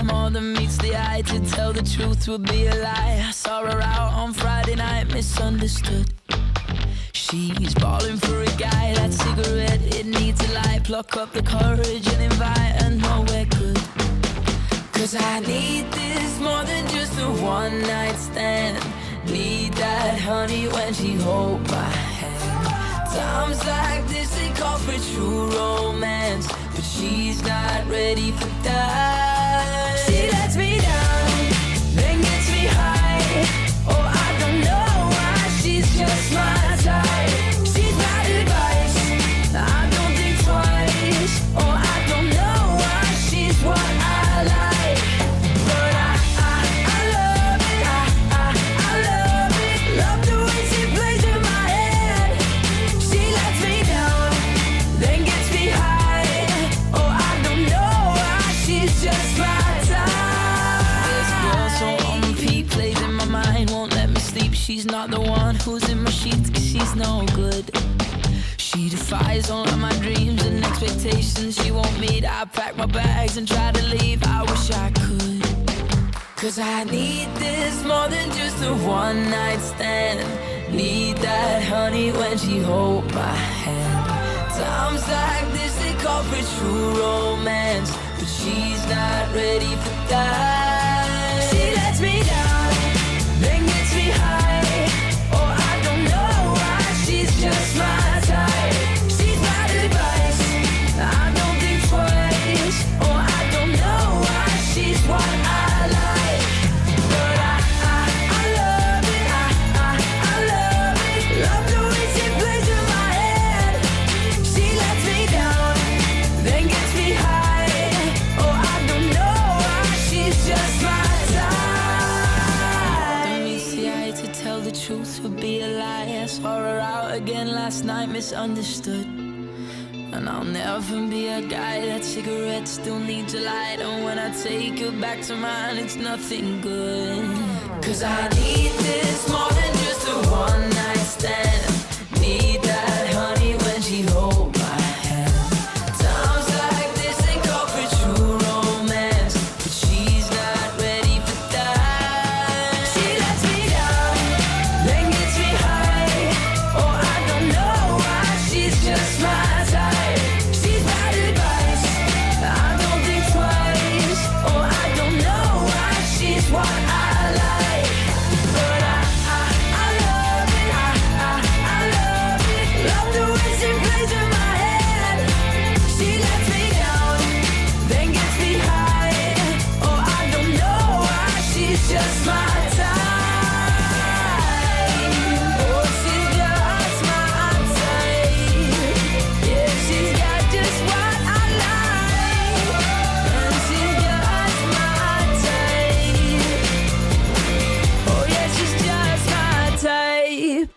More than meets the eye. To tell the truth would be a lie. I saw her out on Friday night, misunderstood. She's balling for a guy. That cigarette, it needs a light. Pluck up the courage and invite her nowhere good. Cause I need this more than just a one night stand. Need that honey when she hold my hand. Times like this they call for true romance, but she's not ready for that. She lets me down, then gets me high. Oh, I don't know why, she's just my type. She's bad advice, I don't think twice. Oh, I don't know why, she's what I like. But I love it, I love it. Love the way she plays in my head. She lets me down, then gets me high. Oh, I don't know why, she's just my type. This girl so on repeat, plays in my mind, won't let me sleep. She's not the one who's in my sheets, cause she's no good. She defies all of my dreams and expectations she won't meet. I pack my bags and try to leave, I wish I could. Cause I need this more than just a one night stand. Need that honey when she hold my hand. Times like this they call for true romance, but she's not ready for that. She lets me down, then gets me high. Oh, I don't know why, she's just my type. She's bad advice, I don't think twice. Oh, I don't know why, she's what I like. But I love it, I love it. Love the way she plays in my head. She lets me down, then gets me high. Oh, I don't know why, she's just my type. Don't meet the eye, to tell the truth would be a lie. I saw her out again last night, misunderstood. And I'll never be a guy that cigarette still needs a light. And when I take her back to mine, it's nothing good. Cause I need this more than just a one night stand. Need that honey when she hold my hand. Times like this they call for true romance, but she's not ready for that. She lets me down, then gets me high. Oh, I don't know why, she's just my type. She's bad advice, I don't think twice. Oh, I don't know why, she's what I like. But I love it, I love it. Love the way she plays in my head. She lets me down, then gets me high. Oh, I don't know why, she's just my type. Oh, she's just my type. Yeah, she's got just what I like. And she's just my type. Oh, yeah, she's just my type.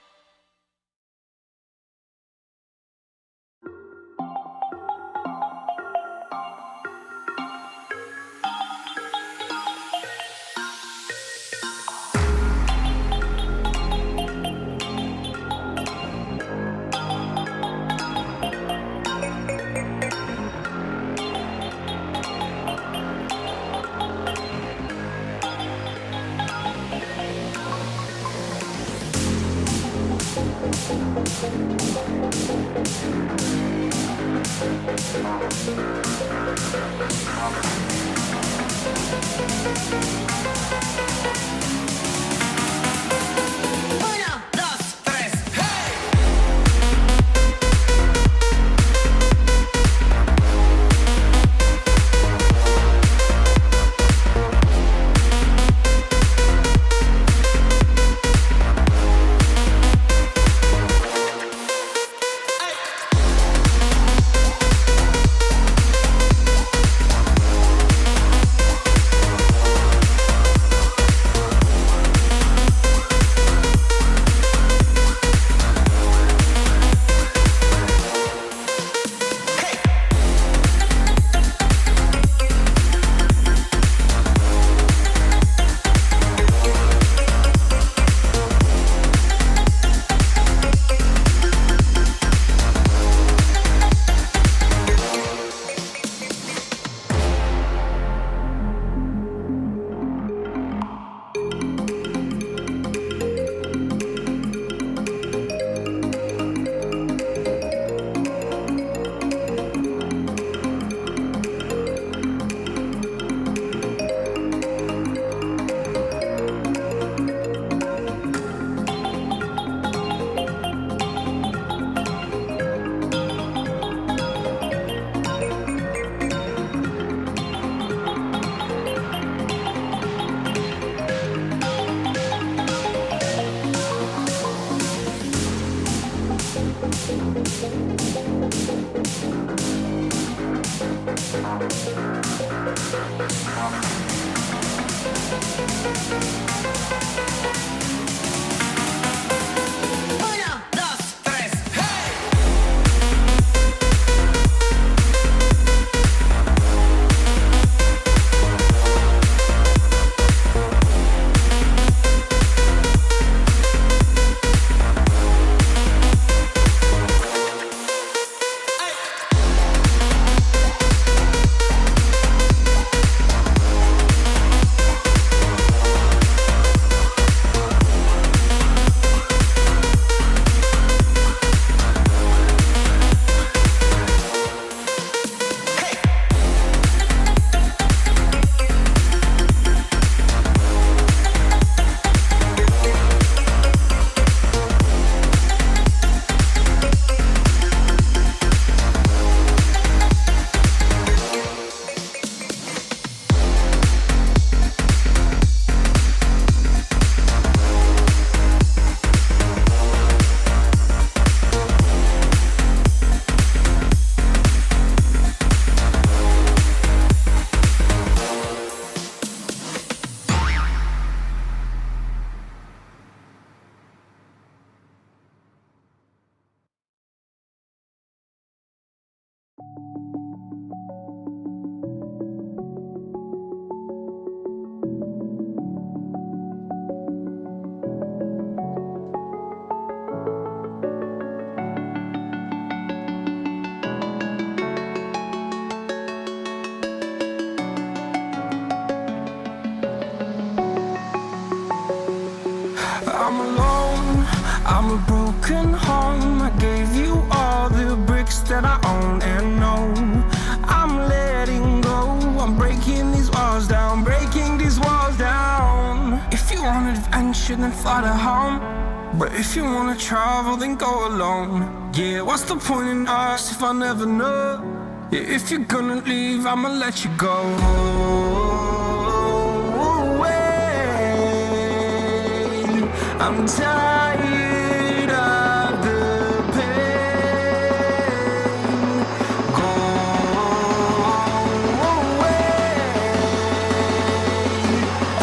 I'm alone, I'm a broken home. I gave you all the bricks that I own and know. I'm letting go, I'm breaking these walls down, breaking these walls down. If you want adventure, then fly to home. But if you wanna travel, then go alone. Yeah, what's the point in us if I never know? Yeah, if you're gonna leave, I'ma let you go. I'm tired of the pain. Go away.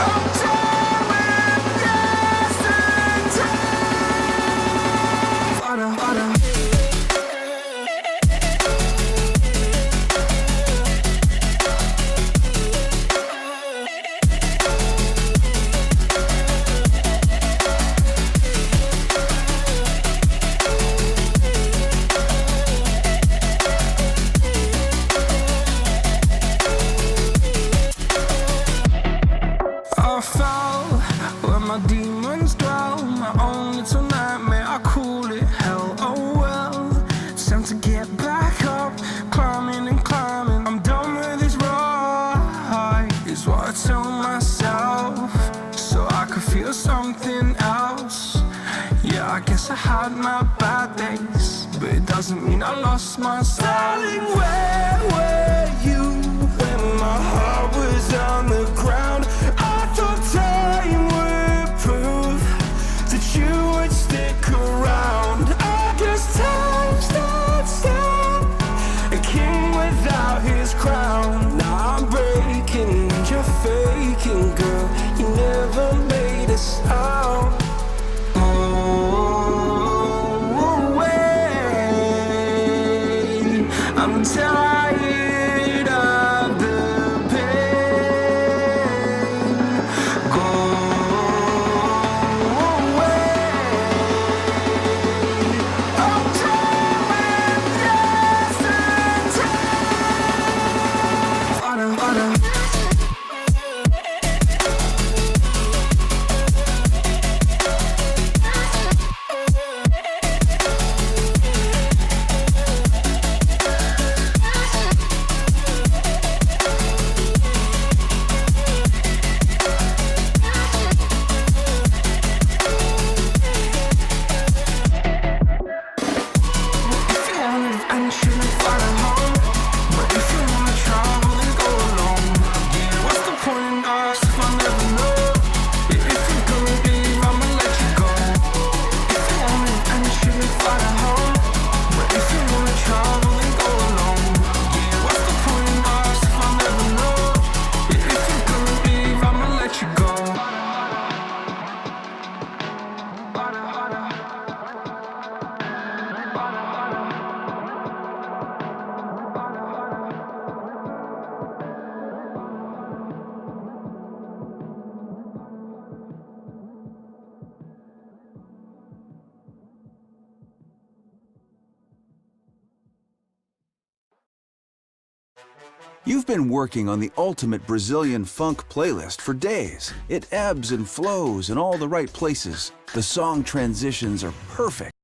I'm tired of yesterday. Fada, fada. I fell where my demons dwell. My own little nightmare, I call it hell. Oh well, it's time to get back up, climbing and climbing. I'm done with this ride, is what I tell myself, so I could feel something else. Yeah, I guess I had my bad days, but it doesn't mean I lost myself. Darling, where were you when my heart was on the ground? I thought time would prove that you would stick around. I guess time stands still, a king without his crown. Now I'm breaking, you're faking, girl. You never made a sound. I'm tired of the pain. Go away. I'm tired of yesterday. Fada, fada. You've been working on the ultimate Brazilian funk playlist for days. It ebbs and flows in all the right places. The song transitions are perfect.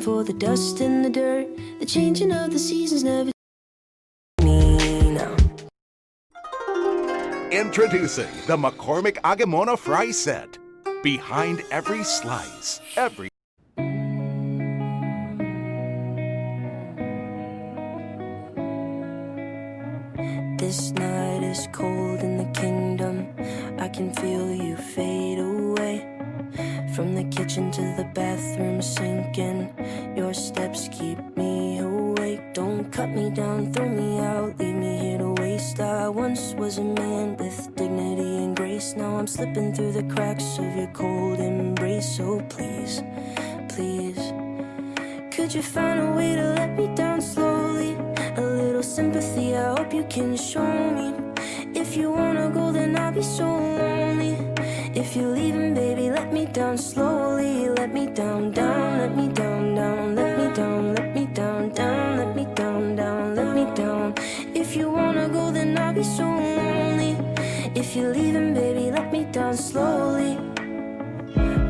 for the dust and the dirt. The changing of the seasons never me now. Introducing the McCormick Agamona Fry Set. Behind every slice, every This night is cold in the kingdom. I can feel you fade away. From the kitchen to the bathroom sinking. Your steps keep me awake. Don't cut me down, throw me out, leave me here to waste. I once was a man with dignity and grace. Now I'm slipping through the cracks of your cold embrace. So please, please, could you find a way to let me down slowly? A little sympathy, I hope you can show me. If you wanna go, then I'll be so lonely. If you're leaving, baby, let me down slowly. Let me down, down, let me down, down, let me down, let me down, down, let me down, down, let me down. If you wanna go, then I'll be so lonely. If you're leaving, baby, let me down slowly.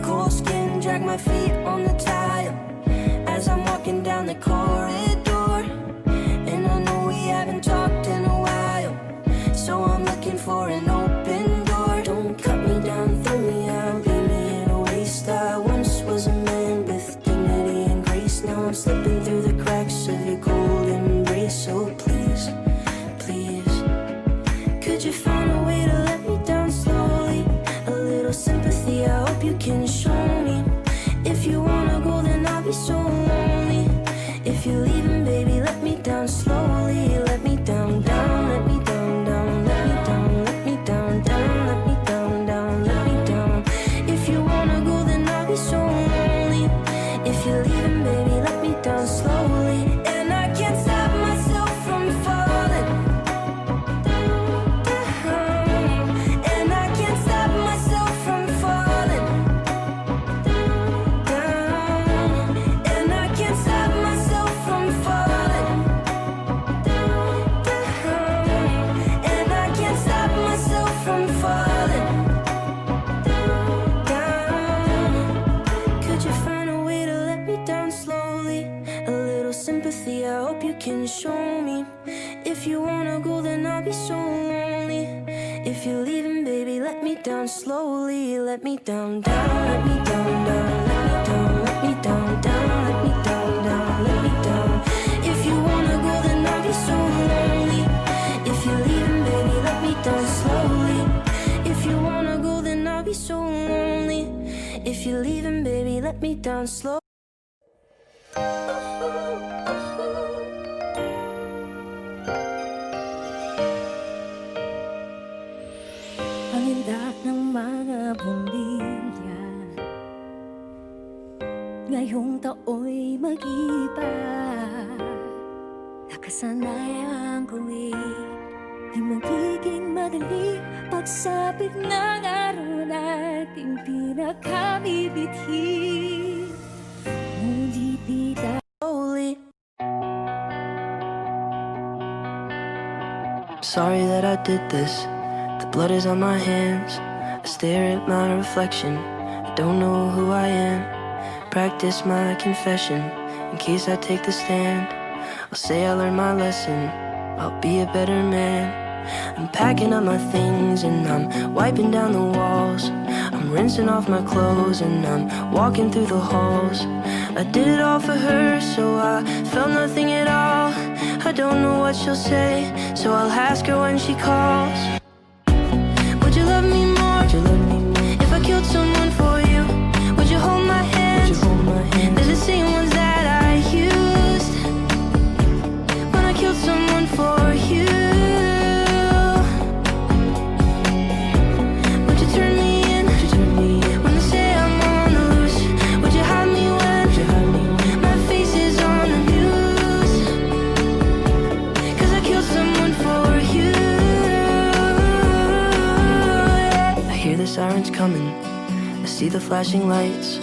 Cold skin, drag my feet on the tile as I'm walking down the corridor. And I know we haven't talked in a while, so I'm looking for an open door. Don't cut me down, throw me out, leave me in a waste. I once was a man with dignity and grace. Now I'm slipping through the cracks of your cold embrace. So please, please, could you find a way to let me down slowly? A little sympathy, I hope you can show me. If you wanna go, then I'll be so lonely. If you're leaving, baby, let me down slowly. Let me down, down, let me down, down, let me down, let me down, down, let me down, down, let me down. If you wanna go, then I'll be so lonely. If you're leaving, baby, let me down slowly. And I can't stop myself from falling down. And I can't stop myself from falling down. And I can't stop myself from falling down. And I can't stop myself from falling down. Could you find a way to let me down slowly? A little sympathy, I hope you can show me. If you wanna go, then I'll be so lonely. If you're leaving, baby, let me down slowly. Let me down, down, let me down, down, let me down, let me down, down, let me down, down, let me down. If you wanna go, then I'll be so lonely. If you're leaving, baby, let me down slowly. If you wanna go, then I'll be so lonely. If you're leaving, baby, let me down slowly. Ang ganda ng mga bumbilya ngayong tao'y mag-iba. Nakasanayan ko'y di magiging madali pagsapit ng araw nating pinakamibithi. Ngunit di Slowly. Sorry that I did this. The blood is on my hands. I stare at my reflection. I don't know who I am. Practice my confession in case I take the stand. I'll say I learned my lesson. I'll be a better man. I'm packing up my things and I'm wiping down the walls. I'm rinsing off my clothes and I'm walking through the halls. I did it all for her, so I felt nothing at all. I don't know what she'll say, so I'll ask her when she calls. Would you love me more? Would you love me more? If I killed someone for you, would you hold my hands? Would you hold my hands? They're the same ones that I used when I killed someone for you. Would you turn me in? Would you turn me in? When they say I'm on the loose, would you hide me when? Would you hide me when? My face is on the news, 'cause I killed someone for you. I hear the sirens coming, I see the flashing lights.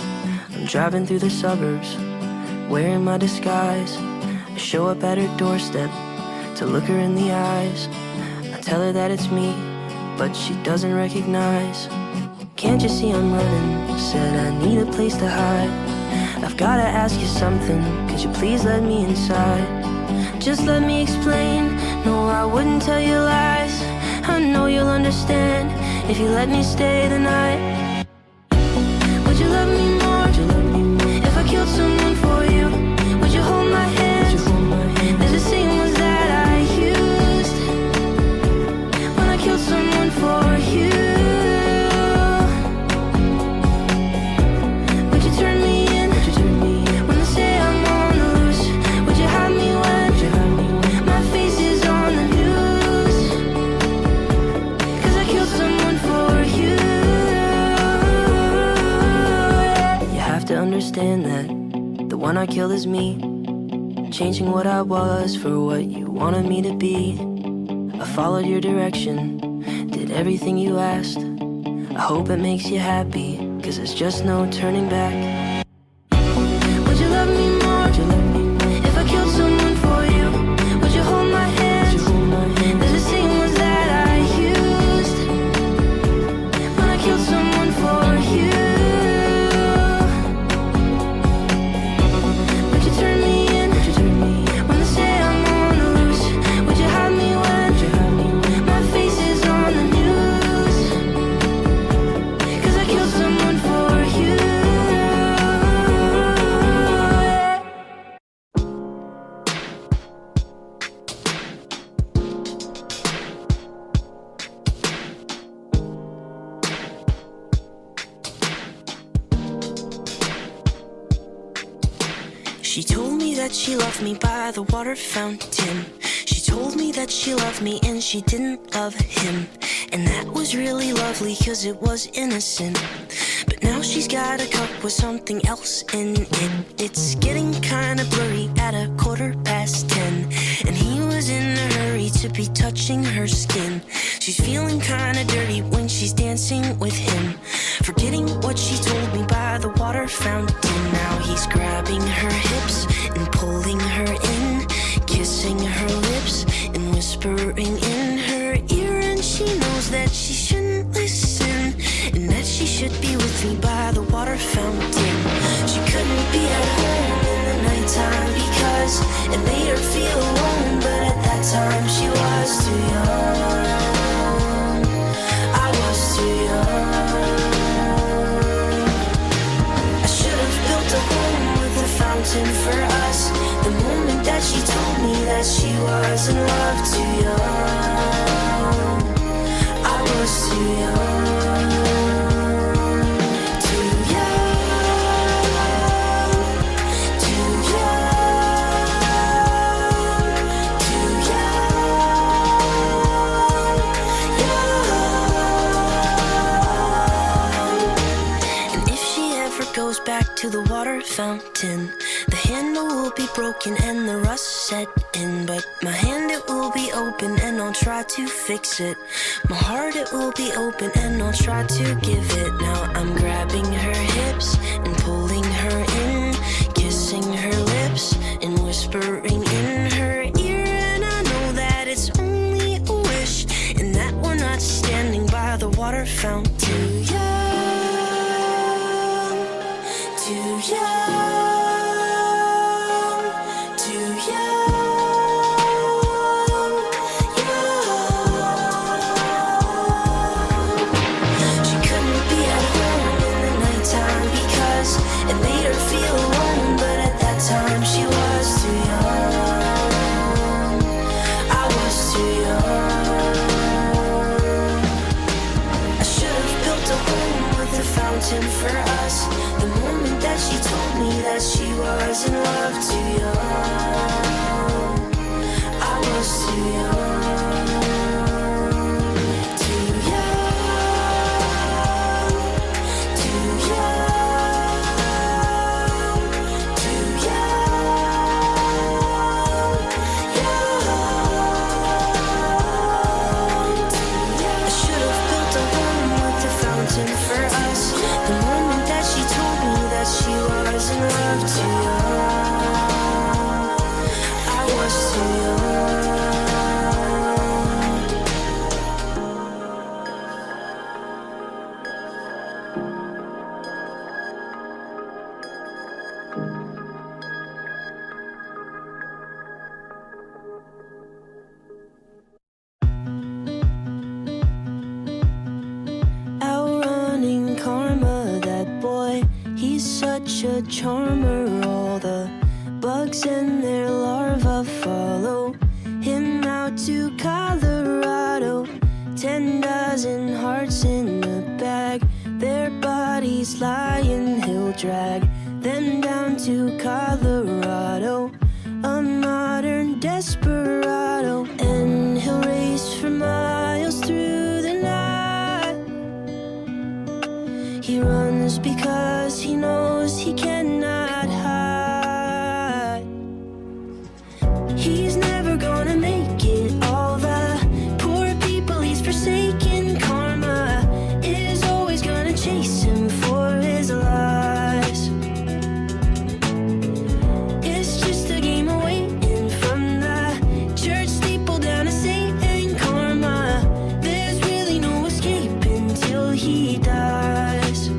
I'm driving through the suburbs, wearing my disguise. I show up at her doorstep to look her in the eyes. I tell her that it's me, but she doesn't recognize. Can't you see I'm running? Said I need a place to hide. I've gotta ask you something, could you please let me inside? Just let me explain, no I wouldn't tell you lies. I know you'll understand if you let me stay the night. Would you love me more if I killed someone for you? Would you hold my hand? There's the same ones that I used when I killed someone for you. Would you turn me in when they say I'm on the loose? Would you hide me when my face is on the news? 'Cause I killed someone for you. You have to understand that the one I killed is me, changing what I was for what you wanted me to be. I followed your direction, did everything you asked. I hope it makes you happy, 'cause there's just no turning back. Would you love me more if I killed someone for you? Would you hold my hand? There's the same ones that I used when I killed someone for you. Would you turn me in when they say I'm on the loose? Would you hide me when my face is on the news? 'Cause I killed someone for you. She told me that she loved me by the water fountain. She told me that she loved me and she didn't love him. And that was really lovely 'cause it was innocent. But now she's got a cup with something else in it. It's getting kinda blurry at 10:15. And he was in a hurry to be touching her skin. She's feeling kinda dirty when she's dancing with him, forgetting what she told me by the water fountain. Now he's grabbing her hips and pulling her in, kissing her lips and whispering in her ear. And she knows that she shouldn't listen, and that she should be with me by the water fountain. She couldn't be at home in the nighttime because it made her feel alone. But at that time she was too young. I was too young. I should have built a home with a fountain for us. The moment that she told me that she was in love, too young. I was too young. Too young. Too young. Too young. And if she ever goes back to the water fountain, the handle will be broken and the rust set in. But my hand, it will be open and I'll try to fix it. My heart, it will be open and I'll try to give it. Now I'm grabbing her hips and pulling her in, kissing her lips and whispering in her ear. And I know that it's only a wish, and that we're not standing by the water fountain. Too young, too young, too young, young. She couldn't be at home in the nighttime because it made her feel alone. But at that time she was too young. I was too young. I should have built a home with a fountain for us. The moment that she told me charmer. All the bugs and their larvae follow him out to Colorado. 10 dozen hearts in a bag, their bodies lying, he'll drag them down to Colorado. A modern desperado, and he'll race for miles through the night. He runs because he knows he cannot hide. He's never gonna make it. All the poor people he's forsaken. Karma is always gonna chase him for his lies. It's just a game of waiting from the church steeple down to Satan. Karma, there's really no escape until he dies.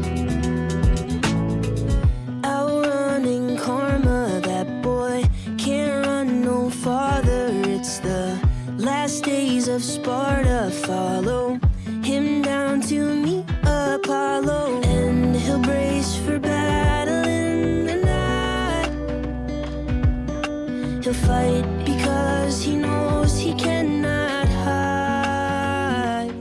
Outrunning karma, that boy can't run no farther. It's the last days of Sparta. Follow him down to meet Apollo, and he'll brace for battle in the night. He'll fight because he knows he cannot hide.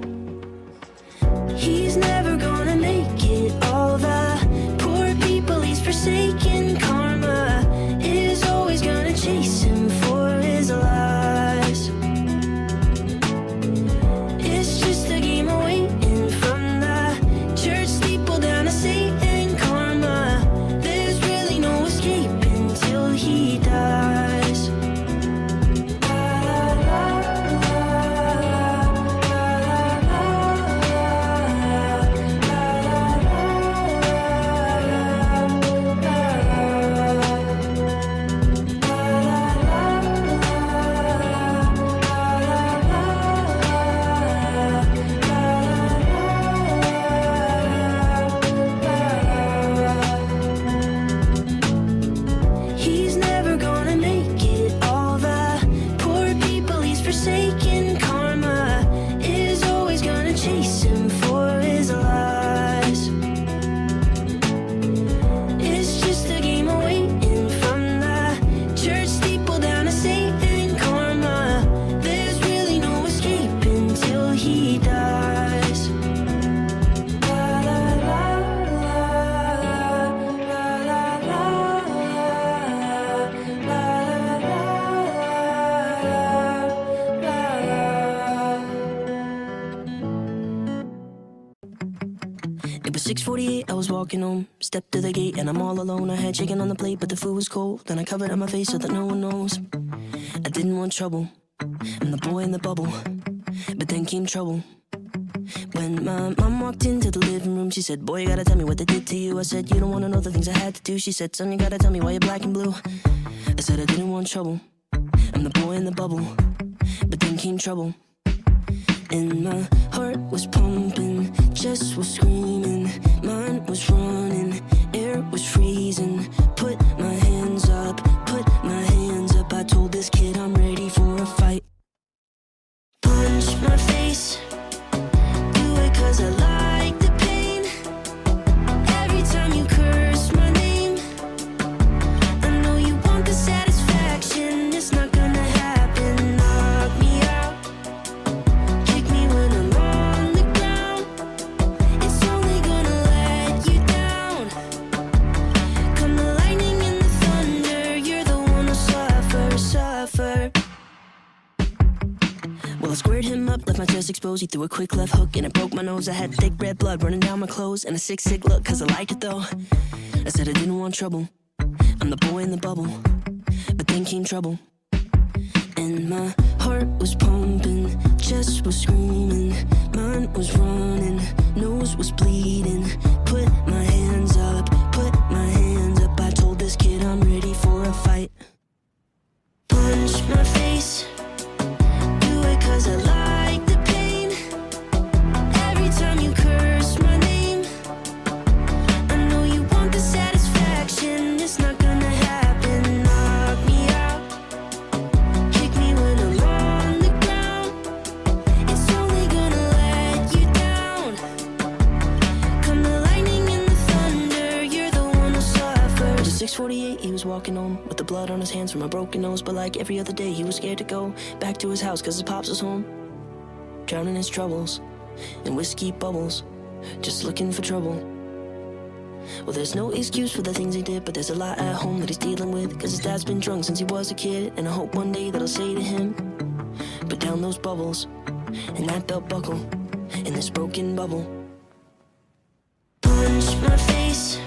He's never gonna make it. All the poor people he's forsaken. Karma is always gonna chase him for his lies. It's just a game of waiting from the church steeple down to Satan. Karma, there's really no escape until he dies. He's never gonna make it. All the poor people he's forsaken. Karma is always gonna chase him for his lies. It's just a game of waiting from the church steeple down to Satan. Karma, there's really no escape until he dies. It was 6:48, I was walking home. Stepped to the gate and I'm all alone. I had chicken on the plate, but the food was cold. Then I covered up my face so that no one knows. I didn't want trouble. I'm the boy in the bubble. But then came trouble. When my mom walked into the living room, she said, "Boy, you gotta tell me what they did to you." I said, "You don't wanna know the things I had to do." She said, "Son, you gotta tell me why you're black and blue." I said I didn't want trouble. I'm the boy in the bubble. But then came trouble. And my heart was pumping, chest was screaming, mind was running, air was freezing. Put my hands up, put my hands up. I told this kid I'm ready for a fight. Punch my face, do it 'cause I like the pain. Every time you curse my name, I know you want the satisfaction. It's not gonna happen. Knock me out, kick me when I'm on the ground. It's only gonna let you down. Come the lightning and the thunder, you're the one who'll suffer. Well, I squared him up, left my chest exposed. He threw a quick left hook and it broke my nose. I had thick red blood running down my clothes and a sick look 'cause I like it though. I said I didn't want trouble. I'm the boy in the bubble. But then came trouble. And my heart was pumping, chest was screaming, mind was running, nose was bleeding. Put my hands up, put my hands up. I told this kid I'm ready for a fight. Punch my face, do it 'cause I like the pain. Every time you curse my name, I know you want the satisfaction. It's not gonna happen. Knock me out, kick me when I'm on the ground. It's only gonna let you down. Come the walking home with the blood on his hands from a broken nose. But like every other day, he was scared to go back to his house, cause his pops was home, drowning his troubles in whiskey bubbles, just looking for trouble. Well, there's no excuse for the things he did, but there's a lot at home that he's dealing with, cause his dad's been drunk since he was a kid. And I hope one day that I'll say to him, put down those bubbles and that belt buckle in this broken bubble. Punch my face,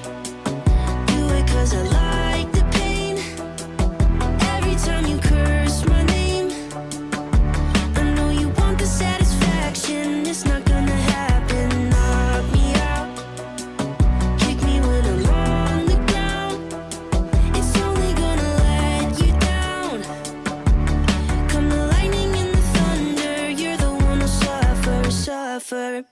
do it cause I like the pain. Every time you curse my name, I know you want the satisfaction. It's not gonna happen. Knock me out, kick me when I'm on the ground. It's only gonna let you down. Come the lightning and the thunder, you're the one who'll suffer, suffer.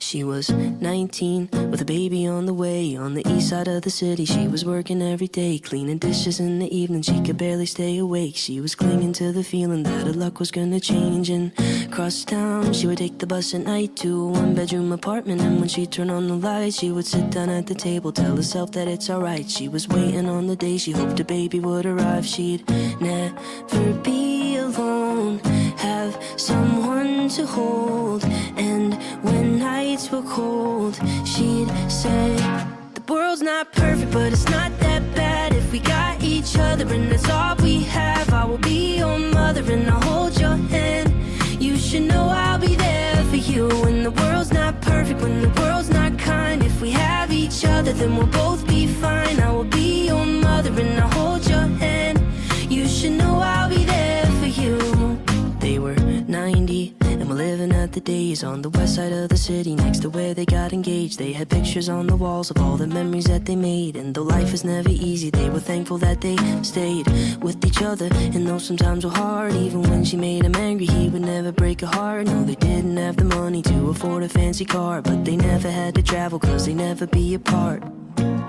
She was 19 with a baby on the way. On the east side of the city, she was working every day, cleaning dishes in the evening, she could barely stay awake. She was clinging to the feeling that her luck was gonna change. And across town, she would take the bus at night to a one-bedroom apartment. And when she'd turn on the lights, she would sit down at the table, tell herself that it's alright. She was waiting on the day she hoped a baby would arrive. She'd never be alone, have someone to hold. And when nights were cold, she'd say, the world's not perfect, but it's not that bad if we got each other, and that's all we have. I will be your mother and I'll hold your hand. You should know I'll be there for you when the world's not perfect, when the world's not kind. If we have each other, then we'll both be fine. I will be your mother and I'll hold your hand. You should know I'll be there for you. They were 90 and were living at the days on the west side of the city, next to where they got engaged. They had pictures on the walls of all the memories that they made. And though life is never easy, they were thankful that they stayed with each other. And though sometimes were hard, even when she made him angry, he would never break her heart. No, they didn't have the money to afford a fancy car, but they never had to travel cause they never be apart.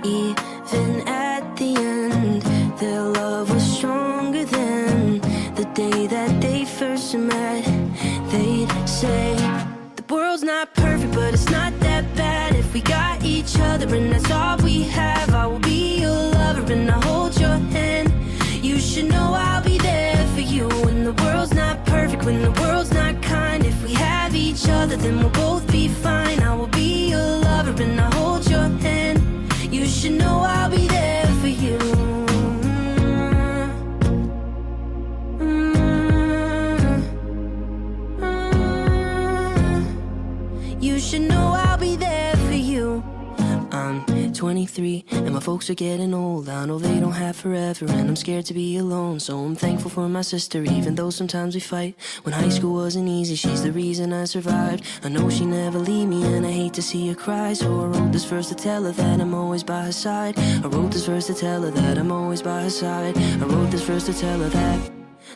Even at the end, their love was stronger than the day that they first met. They'd say, the world's not perfect, but it's not that bad if we got each other, and that's all we have. I will be your lover and I'll hold your hand. You should know I'll be there for you when the world's not perfect, when the world's not kind. If we have each other, then we'll both be fine. I will be your lover and I'll hold your hand. You should know I'll be there for you. You should know I'll be there for you. I'm 23 and my folks are getting old. I know they don't have forever and I'm scared to be alone. So I'm thankful for my sister, even though sometimes we fight. When high school wasn't easy, she's the reason I survived. I know she never leave me and I hate to see her cry. So I wrote this verse to tell her that I'm always by her side. I wrote this verse to tell her that I'm always by her side. I wrote this verse to tell her that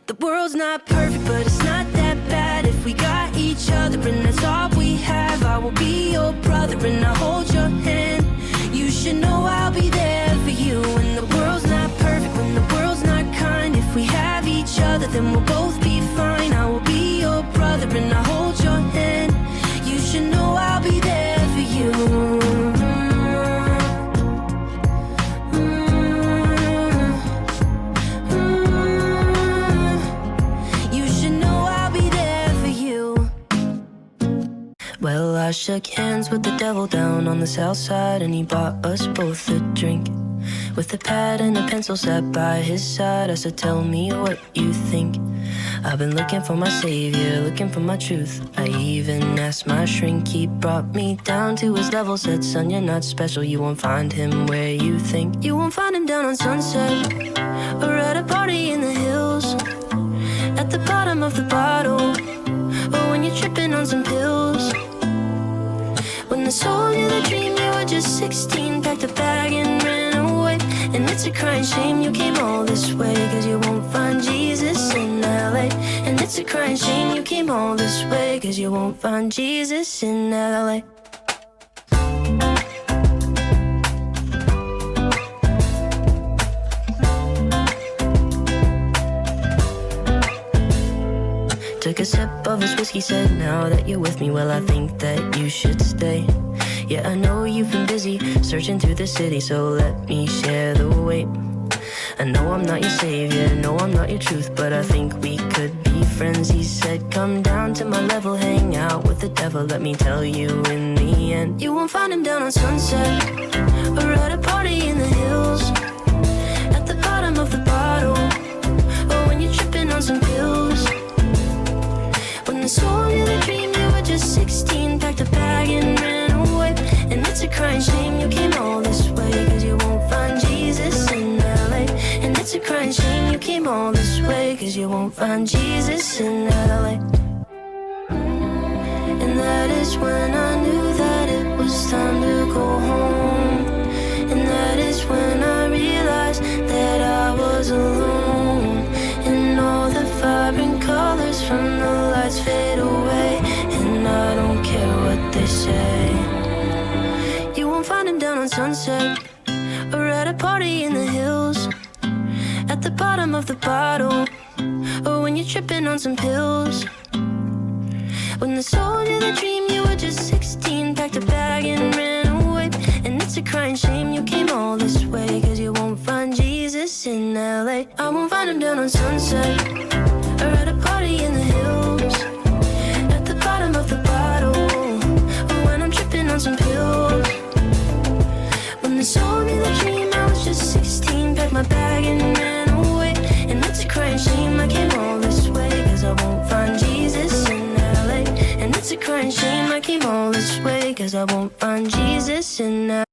the world's not perfect, but it's not that bad if we got each other, and that's all we have. I will be your brother and I'll hold your hand. You should know I'll be there for you when the world's not perfect, when the world's not kind. If we have each other, then we'll both be fine. I will be your brother and I'll hold your hand. You should know I'll be there for you. Well, I shook hands with the devil down on the south side, and he bought us both a drink. With a pad and a pencil sat by his side, I said, tell me what you think. I've been looking for my savior, looking for my truth. I even asked my shrink, he brought me down to his level. Said, son, you're not special, you won't find him where you think. You won't find him down on Sunset, or at a party in the hills, at the bottom of the bottle, or when you're tripping on some pills. When I sold you the dream, you were just 16, packed a bag and ran away. And it's a crying shame you came all this way, cause you won't find Jesus in LA. And it's a crying shame you came all this way, cause you won't find Jesus in LA. Took a sip of his whiskey, said, now that you're with me, well, I think that you should stay. Yeah, I know you've been busy searching through the city, so let me share the weight. I know I'm not your savior, no, I'm not your truth, but I think we could be friends. He said, come down to my level, hang out with the devil. Let me tell you, in the end, you won't find him down on Sunset or at a party in the hills, at the bottom of the bottle, or when you're tripping on some pills. When they sold you the dream, you were just 16, packed a bag and ran away. And it's a crying shame you came all this way, cause you won't find Jesus in LA. And it's a crying shame you came all this way, cause you won't find Jesus in LA. And that is when I knew that it was time to go home. And that is when I realized that I was alone. And all the vibrant colors from the lights fade away, and I don't care what they say. You won't find him down on Sunset or at a party in the hills, at the bottom of the bottle, or when you're tripping on some pills. When they sold you the dream, you were just 16, packed a bag and ran away. And it's a crying shame you came all this way, cause you won't find Jesus in LA. I won't find him down on Sunset or at a party in the hills, at the bottom of the bottle, or when I'm tripping on some pills. When they sold me the dream, I was just 16, packed my bag and ran away. And it's a crying shame I came all this way, cause I won't find Jesus in LA. And it's a crying shame I came all this way, cause I won't find Jesus in LA.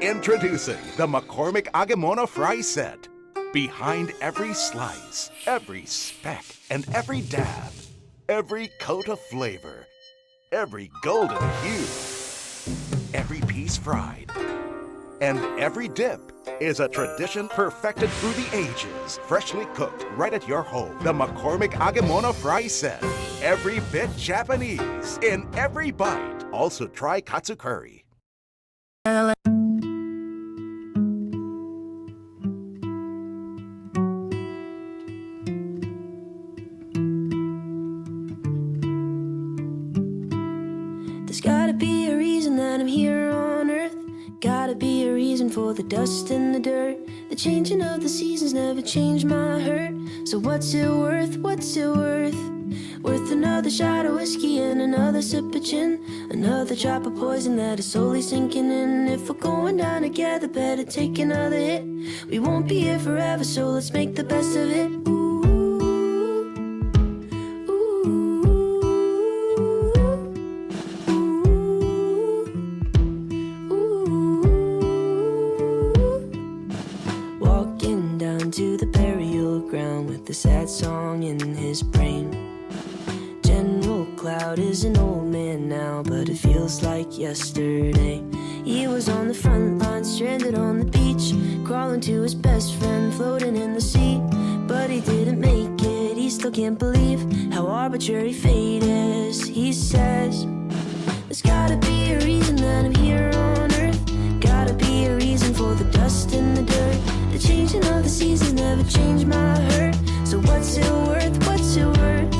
Introducing the McCormick Agamona Fry Set. Behind every slice, every speck, and every dab, every coat of flavor, every golden hue, every piece fried, and every dip is a tradition perfected through the ages, freshly cooked right at your home. The McCormick Agamona Fry Set. Every bit Japanese in every bite. Also try katsu curry. There's gotta be a reason that I'm here on earth. Gotta be a reason for the dust and the dirt. The changing of the seasons never changed my hurt. So what's it worth? What's it worth? Worth another shot of whiskey and another sip of gin, another drop of poison that is slowly sinking in. If we're going down together, better take another hit. We won't be here forever, so let's make the best of it. Walking down to the burial ground with a sad song in his brain. General Cloud is an old man now, but it feels like yesterday. He was on the front line, stranded on the beach, crawling to his best friend, floating in the sea. But he didn't make it, he still can't believe how arbitrary fate is. He says, there's gotta be a reason that I'm here on earth. Gotta be a reason for the dust and the dirt. The changing of the seasons never changed my hurt. So what's it worth? What's it worth?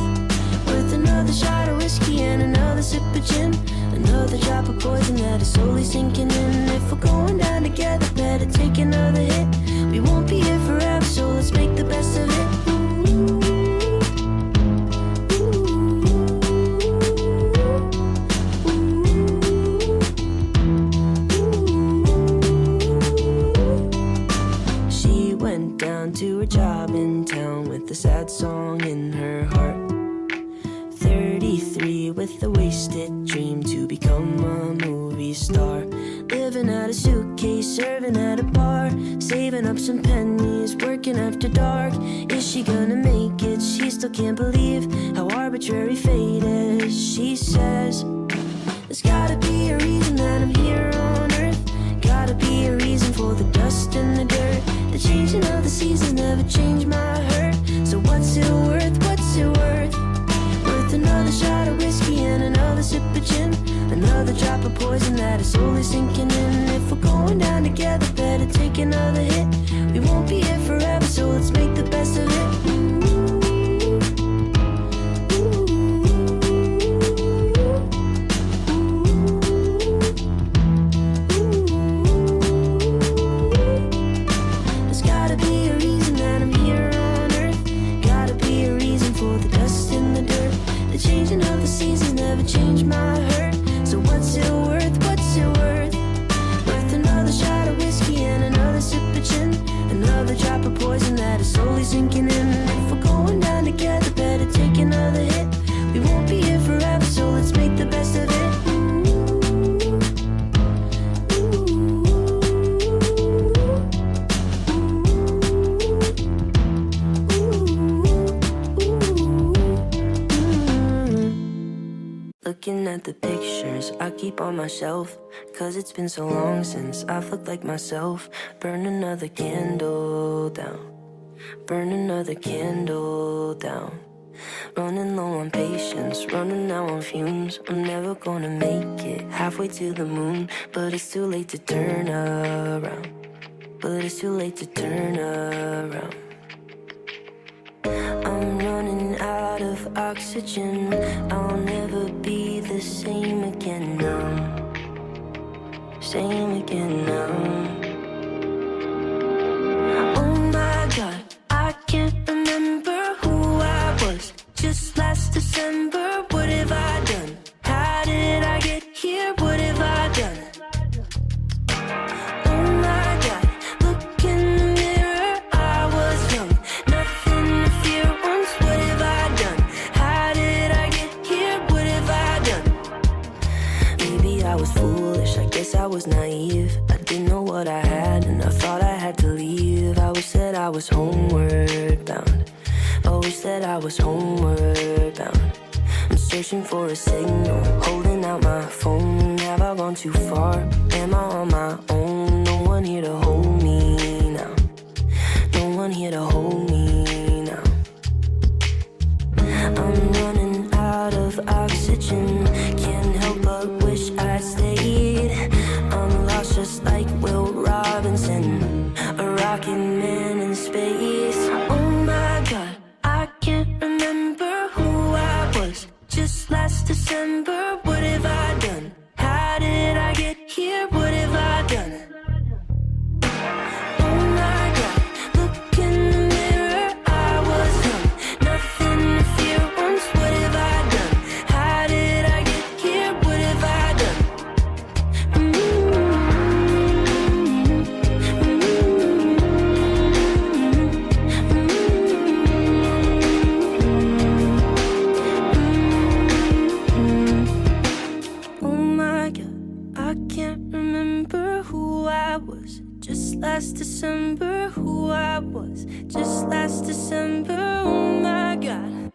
Worth another shot of whiskey and another sip of gin, another drop of poison that is slowly sinking in. If we're going down together, better take another hit. We won't be here forever, so let's make the best of it. She went down to her job in town with a sad song in her heart. 33 with a wasted dream to become a movie star. Living out a suitcase, serving at a bar, saving up some pennies, working after dark. Is she gonna make it? She still can't believe how arbitrary fate is. She says, there's gotta be a reason that I'm here on earth. Gotta be a reason for the dust and the dirt. The changing of the seasons never changed my hurt. So what's it worth? What's it worth? Worth another shot of whiskey and another sip of gin, another drop of poison that is slowly sinking in. If we're going down together, better take another hit. We won't be here forever, so let's make the best of it. The changing of the seasons never changed my hurt. So what's it worth, what's it worth? Worth another shot of whiskey and another sip of gin, another drop of poison that is slowly sinking in. If we're going down together, better take another hit. We won't be here forever, so let's make the best of it. Looking at the pictures I keep on my shelf, 'cause it's been so long since I've looked like myself. Burn another candle down, burn another candle down. Running low on patience, running out on fumes. I'm never gonna make it halfway to the moon, but it's too late to turn around, but it's too late to turn around. I'm running out of oxygen, I'll never be the same again now, same again now. Oh my God, I can't remember who I was just last December. What have I done? How did I get here? What have I done? Oh my God, look in the mirror, I was young, nothing to fear once. What have I done? How did I get here? What have I done? Maybe I was foolish, I guess I was naive. I didn't know what I had and I thought I had to leave. I always said I was homeward bound, always said I was homeward bound. I'm searching for a signal, holding out my phone. Have I gone too far? Am I on my own? No one here to hold me now, no one here to hold me now. I'm running out of oxygen, can't help but wish I'd stayed. I'm lost just like Will Robinson, a rocket man in space. Oh my God, I can't remember who I was just last December. What have I done? How did I get here? What have I done? Oh my God, look in the mirror, I was young, nothing to fear once. What have I done? How did I get here? What have I done? Oh my God, I can't remember who I was just last December. Who I was just last December. Oh my God,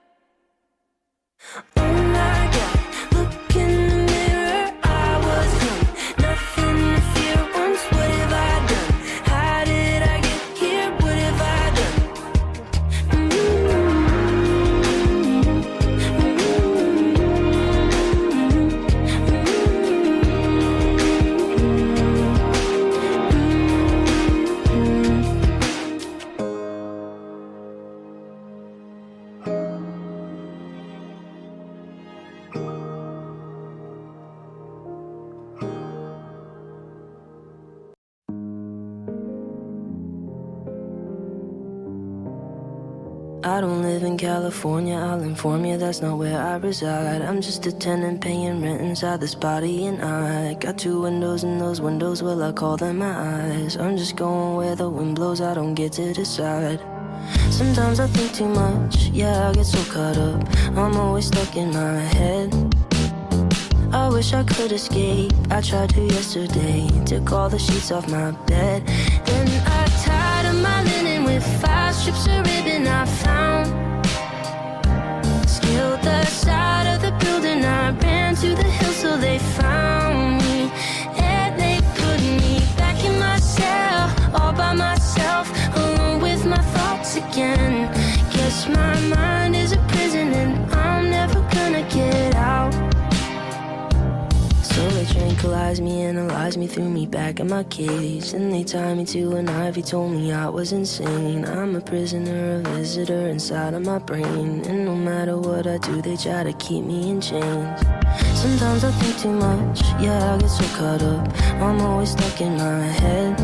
oh my God, look in the mirror, I was young, nothing to fear once. What have I done? How did I get here? What have I done? I don't live in California, I'll inform you that's not where I reside. I'm just a tenant paying rent inside this body, and I got two windows, and those windows, well, I call them my eyes. I'm just going where the wind blows, I don't get to decide. Sometimes I think too much, yeah, I get so caught up, I'm always stuck in my head. I wish I could escape, I tried to yesterday, took all the sheets off my bed. Then I tied up my linen with 5 strips of ribbon I found. Scaled the side of the building, I ran to the hill so they found me. And they put me back in my cell, all by myself, alone with my thoughts again. Guess my mind is a prison and I'm never gonna get out. So they tranquilized me, analyzed me, threw me back in my cage. Then they tied me to an ivy, told me I was insane. I'm a prisoner, a visitor inside of my brain. And no matter what I do, they try to keep me in chains. Sometimes I think too much, yeah, I get so caught up, I'm always stuck in my head.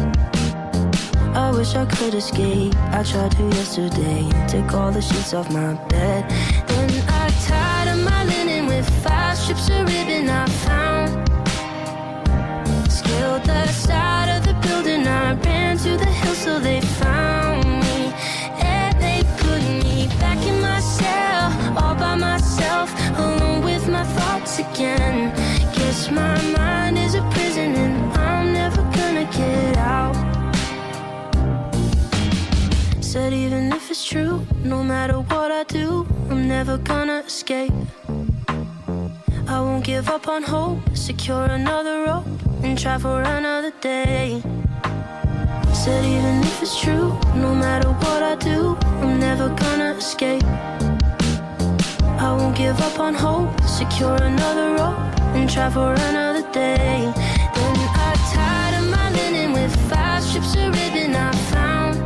I wish I could escape, I tried to yesterday, took all the sheets off my bed. Then I tied up my do, I'm never gonna escape. I won't give up on hope, secure another rope and try for another day. Said even if it's true, no matter what I do, I'm never gonna escape. I won't give up on hope, secure another rope and try for another day. Then I tied up my linen with 5 strips of ribbon I found.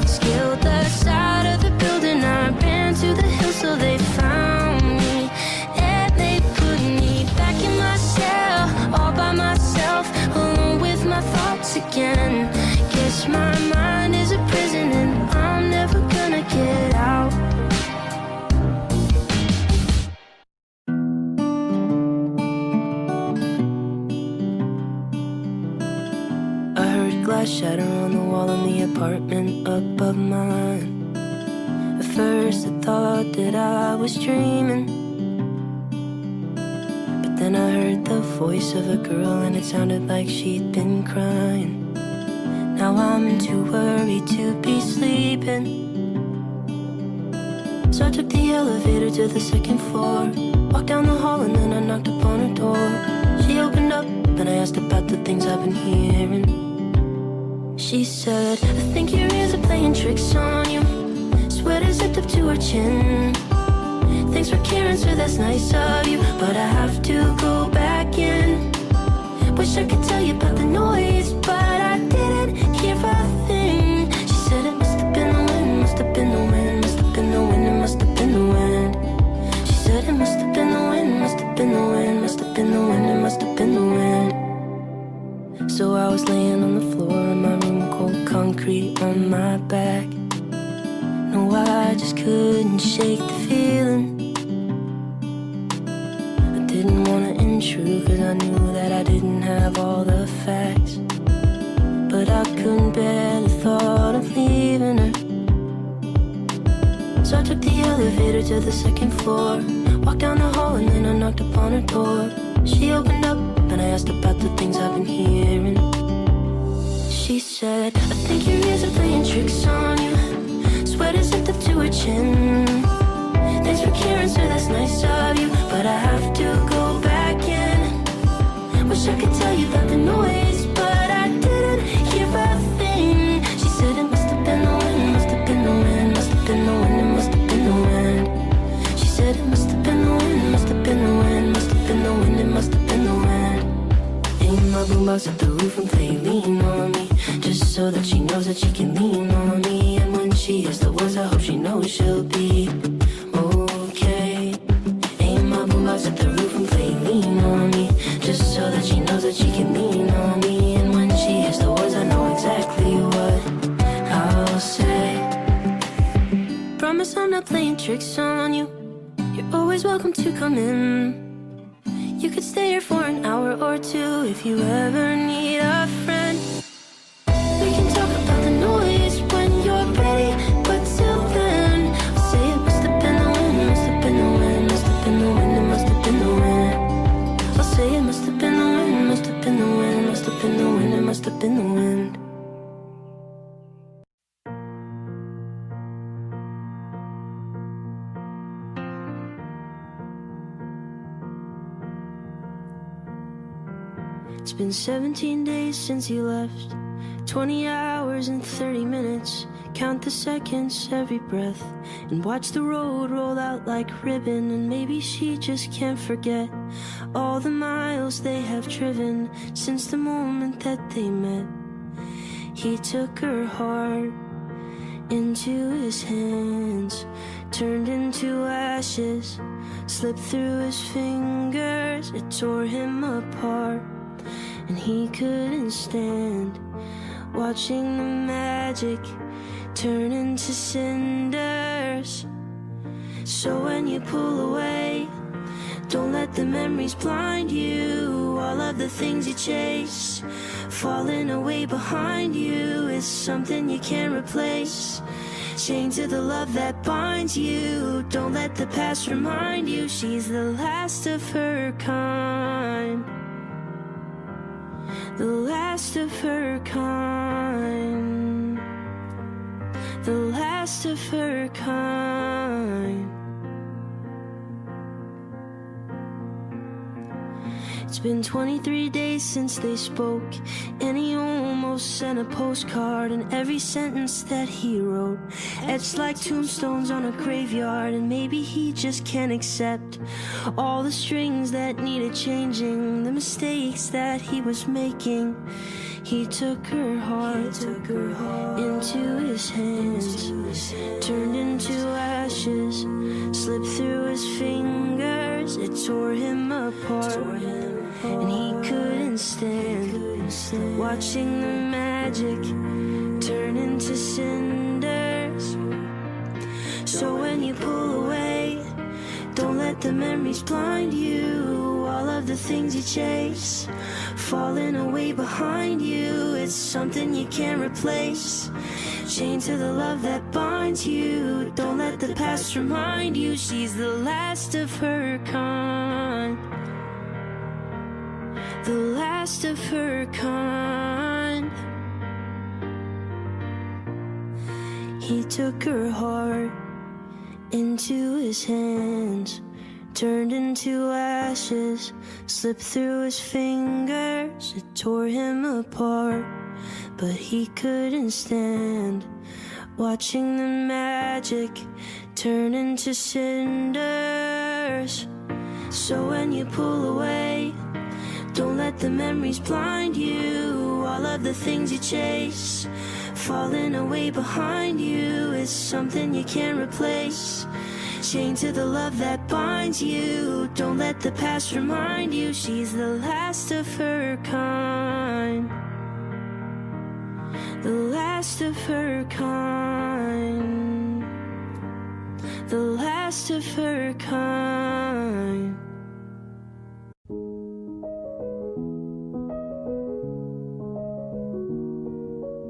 Scaled the side of the building, I ran to the hill so they found me. And they put me back in my cell, all by myself, alone with my thoughts again. Guess my mind is a prison and I'm never gonna get out. I heard glass shatter on the wall in the apartment above mine. At first I thought that I was dreaming, but then I heard the voice of a girl and it sounded like she'd been crying. Now I'm too worried to be sleeping, so I took the elevator to the 2nd floor, walked down the hall and then I knocked upon her door. She opened up and I asked about the things I've been hearing. She said, I think your ears are playing tricks on you. Sweater zipped up to her chin. Thanks for caring, sir, that's nice of you, but I have to go back in. Wish I could tell you about the noise, but I didn't hear a thing. She said it must have been the wind, must have been the wind, must have been the wind, it must have been the wind. She said it must have been the wind, must have been the wind, must have been the wind, it must have been the wind. So I was laying on the floor in my room, cold concrete on my back. No, I just couldn't shake the feeling. I didn't wanna intrude cause I knew that I didn't have all the facts, but I couldn't bear the thought of leaving her. So I took the elevator to the 2nd floor, walked down the hall and then I knocked upon her door. She opened up and I asked about the things I've been hearing. She said, I think your ears are playing tricks on you. Sweater zipped up to her chin. Thanks for caring, sir, that's nice of you, but I have to go back in. Wish I could tell you about the noise, but I didn't hear a thing. She said it must have been the wind, must have been the wind, must have been the wind, it must have been the wind. She said it must have been the wind, must have been the wind, must have been the wind, it must have been the wind. Aim my boombox at the roof and play lean on me, just so that she knows that she can lean on me. And when she hears the words, I hope she knows she'll be okay. Aim my boombox at the roof and play lean on me, just so that she knows that she can lean on me. And when she hears the words, I know exactly what I'll say. Promise I'm not playing tricks on you. You're always welcome to come in. You could stay here for an hour or two if you ever need a friend. We can talk about the noise when you're ready, but till then, I'll say it must have been the wind, must have been the wind, must have been the wind, it must have been the wind. I'll say it must have been the wind, must have been the wind, must have been the wind, it must have been the wind. It's been 17 days since you left, 20 hours and 30 minutes. Count the seconds, every breath, and watch the road roll out like ribbon. And maybe she just can't forget all the miles they have driven since the moment that they met. He took her heart into his hands, turned into ashes, slipped through his fingers. It tore him apart, and he couldn't stand watching the magic turn into cinders. So when you pull away, don't let the memories blind you. All of the things you chase, falling away behind you, is something you can't replace. Chained to the love that binds you. Don't let the past remind you she's the last of her kind. The last of her kind. The last last of her kind. It's been 23 days since they spoke, and he almost sent a postcard. And every sentence that he wrote etched like tombstones on a graveyard. And maybe he just can't accept all the strings that needed changing, the mistakes that he was making. He took her heart into his hands, turned into ashes, slipped through his fingers. It tore him apart, and he couldn't stand watching the magic turn into cinders. So when you pull away, don't let the memories blind you. All of the things you chase falling away behind you. It's something you can't replace, chained to the love that binds you. Don't let the past remind you she's the last of her kind, the last of her kind. He took her heart into his hands, turned into ashes, slipped through his fingers. It tore him apart, but he couldn't stand watching the magic turn into cinders. So when you pull away, don't let the memories blind you. All of the things you chase falling away behind you. It's something you can't replace, chained to the love that binds you. Don't let the past remind you she's the last of her kind, the last of her kind, the last of her kind.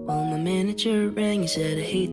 Well, my manager rang and said, I hate